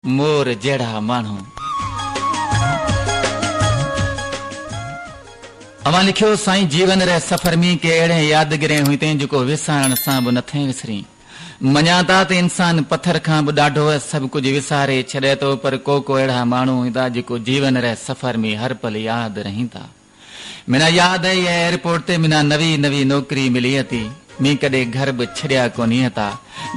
मोर जड़ा मानू। अवां लिखियो साईं जीवन रे सफर में के अड़े यादगिरे हुई तें जो विसारण सां बि नथे विसरी। मञाता त इंसान पत्थर खां बि ॾाढो सभु कुछ विसारे छॾे तो, पर को अहिड़ा माण्हू हूंदा जेको जीवन रे सफर में हर पल याद रहींदा। मिना याद आई एयरपोर्ट ते मिना नवी नवी नौकरी मिली थी। मी कदे घर बि छड़िया कोनी था।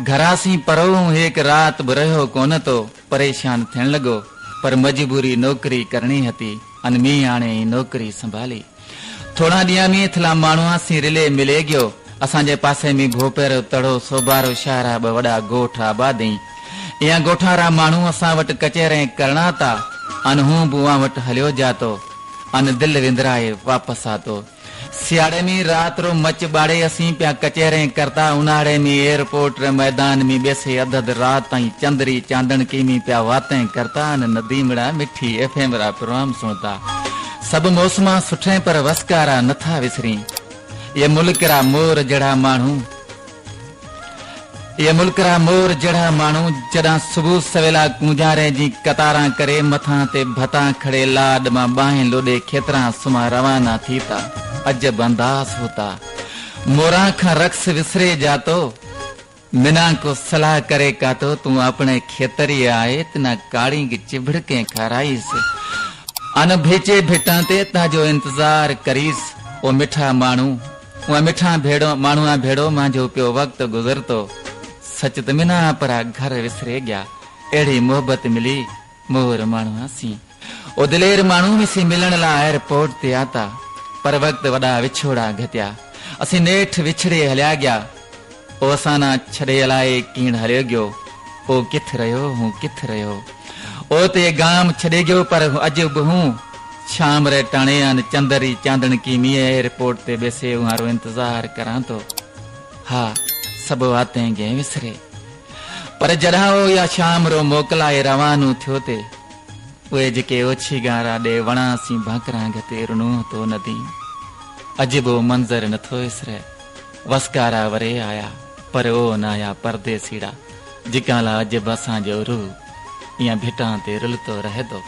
घरासी परो एक रात बि रहियो कोन तो, परेशान थियण लगो, पर मजबूरी नौकरी करनी हती। अन मी हाणे नौकरी संभाली। थोड़ा ॾींहं में थला माण्हू सी रिले मिले गयो। असांजे पासे में भोपेर तड़ो सोबारो शहरा ब वड़ा गोठ आबादी। या गोठारा माण्हू असां वटि कचहरे करणा था। अन हूं बुआ वटि हलियो जातो। अन दिल विंदराए वापस आतो। सियाड़े में रात रो मच बाड़े असी पिया कचहरे करता। उन्हाड़े में एयरपोर्ट रे मैदान में बेसे अध अध रात ताईं चंदरी चांदन की में पिया बातें करता। अन नदीमड़ा मिठी FM रा प्रोग्राम सुनता। सब मौसमा सुठे पर वसकारा नथा विसरी। ये मुल्क रा मोर जड़ा मानू, ये मुल्क रा मोर जड़ा मानू। जड़ा सुबह सवेला गुंजारे जी कतारा करे मथा ते भता खड़े लाड मां बाहें लोडे खेतरा सुमा रवाना थीता। अजब अंदाज होता। मोरा खा रक्स विसरे जातो। मिना को सलाह करे का तो तू अपने खेतरी आए तना काड़ी की चिभड़के खाराइस। अन भेचे भेटाते ताजो इंतजार करीस। ओ मिठा मानू, वो मिठा भेड़ो मानूआ भेड़ो मांजो पियो वक्त गुजरतो। सच त मिना परा घर विसरे गया। एड़ी मोहब्बत मिली मोर मानू सी। ओ दिलेर मानू में सी मिलण ला एयरपोर्ट ते आता, पर वक्त वड़ा विछोड़ा घटिया। असी नेठ विछड़े हलिया गया। ओ असाना छड़े हलाए कीण हलियो गयो। ओ किथ रहियो हूं किथ रहियो। ओ ते गाम छड़े गयो, पर अज बि हूं शाम रे टाणे अन चंदरी चांदन की मी एयरपोर्ट ते बेसे उहारो इंतजार करां तो। हा सब बातें गे विसरे, पर जड़ा हो या शाम रो मोकलाए रवानो थियो ते वे जेके ओछी गारा दे वणा सी भाकरा गते रुनो तो नदी। अजबो मंजर नथो विसरे। वसकारा वरे आया, पर ओ नाया परदेसीड़ा जिकाला अजब असां जो रूह या भिटां ते रुलतो रहे तो।